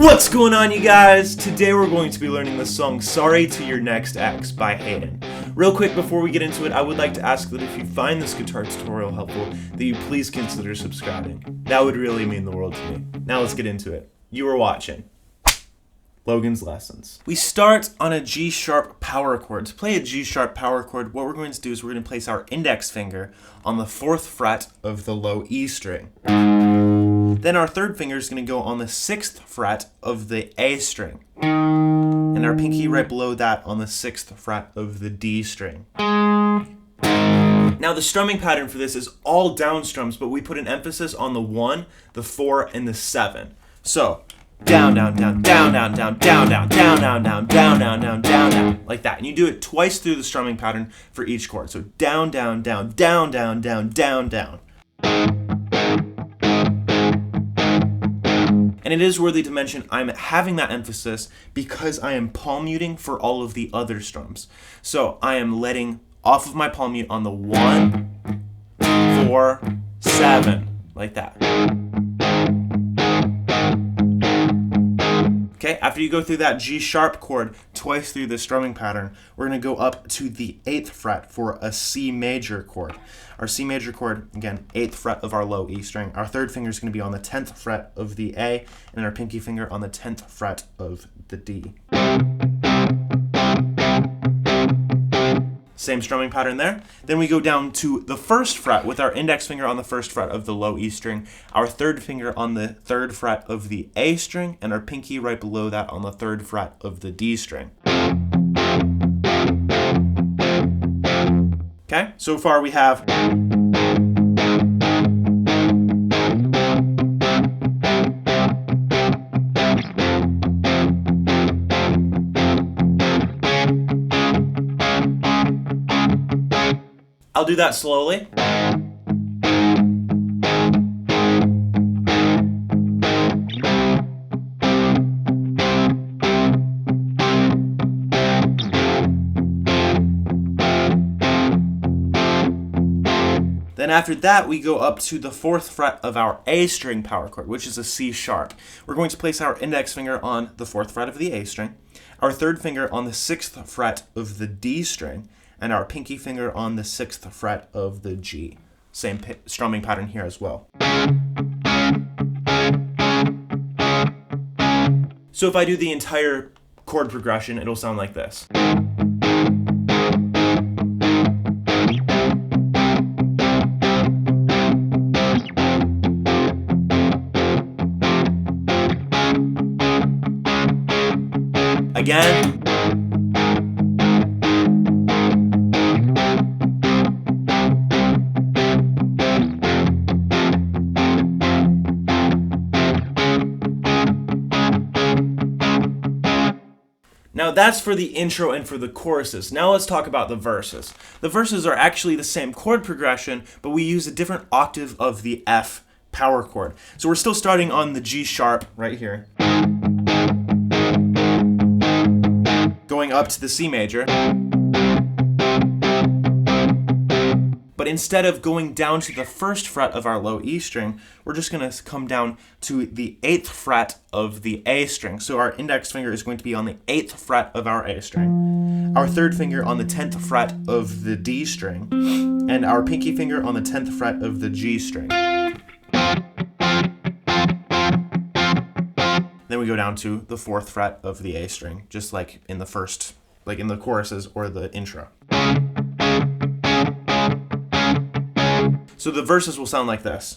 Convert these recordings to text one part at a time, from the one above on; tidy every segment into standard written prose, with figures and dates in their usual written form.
What's going on, you guys? Today we're going to be learning the song Sorry to Your Next Ex by Haiden. Real quick before we get into it, I would like to ask that if you find this guitar tutorial helpful, that you please consider subscribing. That would really mean the world to me. Now let's get into it. You are watching Logan's Lessons. We start on a G sharp power chord. To play a G sharp power chord, what we're going to do is we're going to place our index finger on the 4th fret of the low E string. Then our third finger is going to go on the 6th fret of the A string. And our pinky right below that on the 6th fret of the D string. Now the strumming pattern for this is all down strums, but we put an emphasis on the 1, the 4, and the 7. So, down, down, down, down, down, down, down, down, down, down, down, down, down, down, down, down, like that. And you do it twice through the strumming pattern for each chord. So down, down, down, down, down, down, down, down. And it is worthy to mention I'm having that emphasis because I am palm muting for all of the other strums. So I am letting off of my palm mute on the 1, 4, 7, like that. Okay, after you go through that G sharp chord twice through the strumming pattern, we're going to go up to the 8th fret for a C major chord. Our C major chord, again, 8th fret of our low E string. Our third finger is going to be on the 10th fret of the A, and our pinky finger on the 10th fret of the D. Same strumming pattern there. Then we go down to the 1st fret with our index finger on the 1st fret of the low E string, our third finger on the 3rd fret of the A string, and our pinky right below that on the 3rd fret of the D string. Okay, so far we have I'll do that slowly. Then after that, we go up to the 4th fret of our A string power chord, which is a C sharp. We're going to place our index finger on the 4th fret of the A string, our third finger on the 6th fret of the D string, and our pinky finger on the 6th fret of the G. Same strumming pattern here as well. So if I do the entire chord progression, it'll sound like this. Again. Now that's for the intro and for the choruses. Now let's talk about the verses. The verses are actually the same chord progression, but we use a different octave of the F power chord. So we're still starting on the G sharp right here, going up to the C major. But instead of going down to the 1st fret of our low E string, we're just going to come down to the 8th fret of the A string. So our index finger is going to be on the 8th fret of our A string, our third finger on the 10th fret of the D string, and our pinky finger on the 10th fret of the G string. Then we go down to the 4th fret of the A string, just like in the first, like in the choruses or the intro. So the verses will sound like this.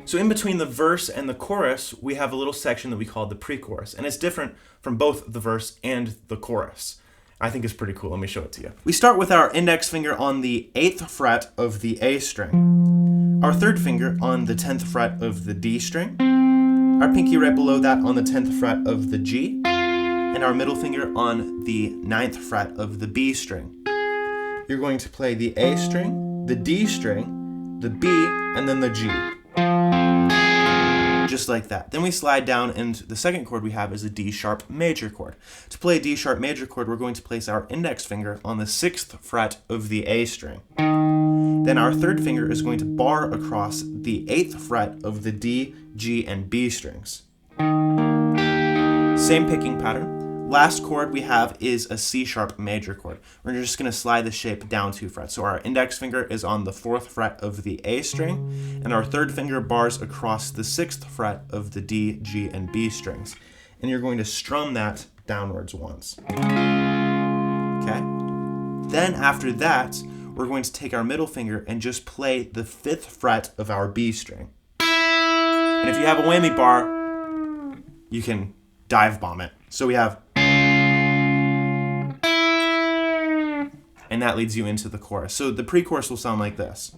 So in between the verse and the chorus, we have a little section that we call the pre-chorus, and it's different from both the verse and the chorus. I think it's pretty cool. Let me show it to you. We start with our index finger on the 8th fret of the A string, our third finger on the 10th fret of the D string, our pinky right below that on the 10th fret of the G, and our middle finger on the 9th fret of the B string. You're going to play the A string, the D string, the B, and then the G. just like that. Then we slide down, and the second chord we have is a D sharp major chord. To play a D sharp major chord, we're going to place our index finger on the 6th fret of the A string. Then our third finger is going to bar across the 8th fret of the D, G, and B strings. Same picking pattern. Last chord we have is a C sharp major chord. We're just going to slide the shape down 2 frets. So our index finger is on the 4th fret of the A string, and our third finger bars across the 6th fret of the D, G, and B strings. And you're going to strum that downwards once. Okay? Then after that, we're going to take our middle finger and just play the 5th fret of our B string. And if you have a whammy bar, you can dive bomb it. So we have, and that leads you into the chorus. So the pre-chorus will sound like this.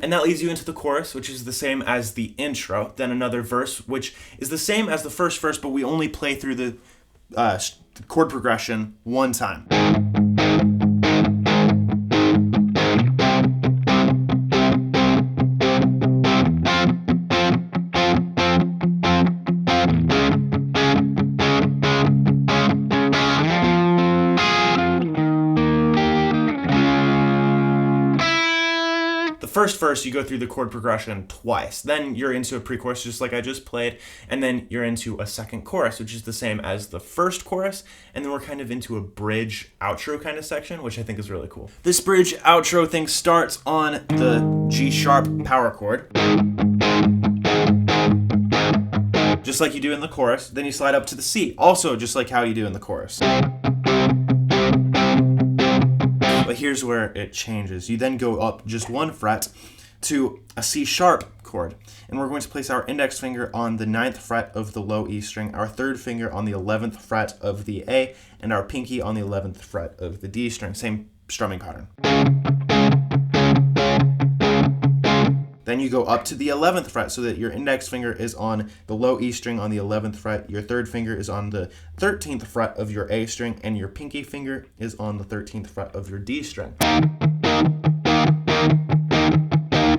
And that leads you into the chorus, which is the same as the intro. Then another verse, which is the same as the first verse, but we only play through the chord progression one time. First verse, you go through the chord progression twice. Then you're into a pre-chorus, just like I just played, and then you're into a second chorus, which is the same as the first chorus, and then we're kind of into a bridge outro kind of section, which I think is really cool. This bridge outro thing starts on the G sharp power chord, just like you do in the chorus. Then you slide up to the C, also just like how you do in the chorus. But here's where it changes. You then go up just 1 fret to a C sharp chord. And we're going to place our index finger on the 9th fret of the low E string, our third finger on the 11th fret of the A, and our pinky on the 11th fret of the D string. Same strumming pattern. Then you go up to the 11th fret so that your index finger is on the low E string on the 11th fret, your third finger is on the 13th fret of your A string, and your pinky finger is on the 13th fret of your D string.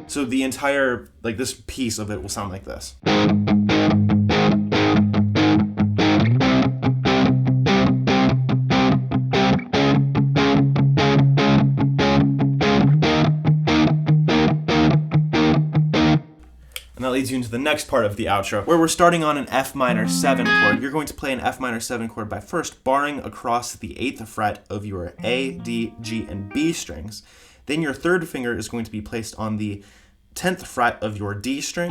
So the entire, like this piece of it will sound like this. And that leads you into the next part of the outro, where we're starting on an F minor 7 chord. You're going to play an F minor 7 chord by first barring across the 8th fret of your A, D, G, and B strings. Then your third finger is going to be placed on the 10th fret of your D string,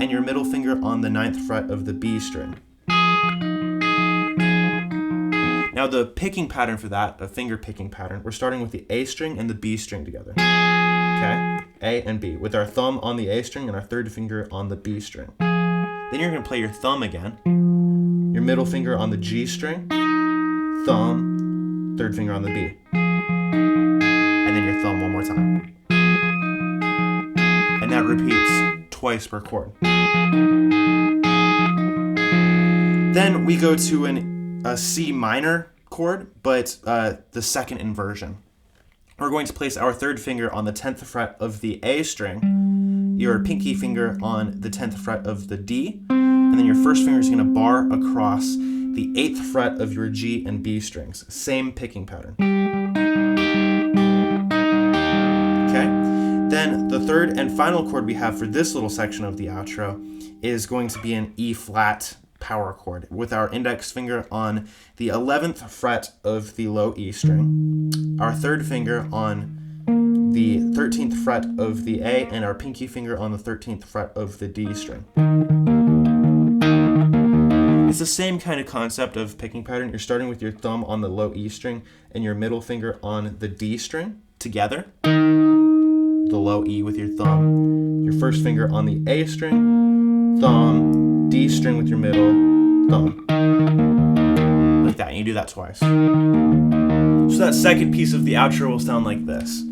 and your middle finger on the 9th fret of the B string. Now the picking pattern for that, the finger picking pattern, we're starting with the A string and the B string together. Okay? A and B, with our thumb on the A string and our third finger on the B string. Then you're going to play your thumb again, your middle finger on the G string, thumb, third finger on the B, and then your thumb one more time. And that repeats twice per chord. Then we go to a C minor chord, but the second inversion. We're going to place our third finger on the 10th fret of the A string, your pinky finger on the 10th fret of the D, and then your first finger is going to bar across the 8th fret of your G and B strings. Same picking pattern. Okay? Then the third and final chord we have for this little section of the outro is going to be an E flat power chord with our index finger on the 11th fret of the low E string, our third finger on the 13th fret of the A, and our pinky finger on the 13th fret of the D string. It's the same kind of concept of picking pattern. You're starting with your thumb on the low E string and your middle finger on the D string together, the low E with your thumb, your first finger on the A string, thumb, D string with your middle, thumb. Like that, and you do that twice. So that second piece of the outro will sound like this.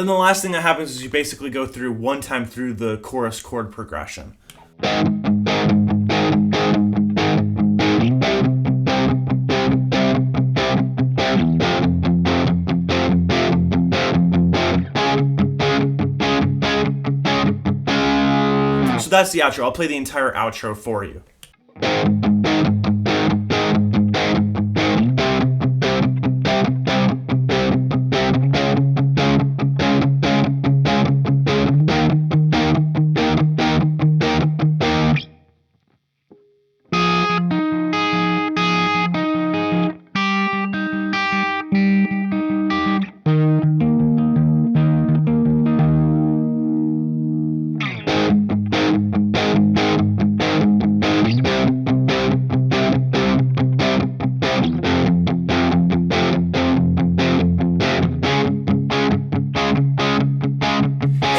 Then the last thing that happens is you basically go through one time through the chorus chord progression. So that's the outro. I'll play the entire outro for you.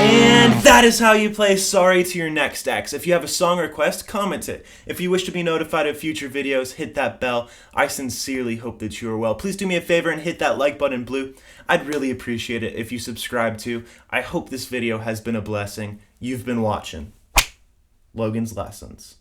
And that is how you play Sorry to Your Next Ex. If you have a song request, comment it. If you wish to be notified of future videos, hit that bell. I sincerely hope that you are well. Please do me a favor and hit that like button blue. I'd really appreciate it if you subscribe too. I hope this video has been a blessing. You've been watching Logan's Lessons.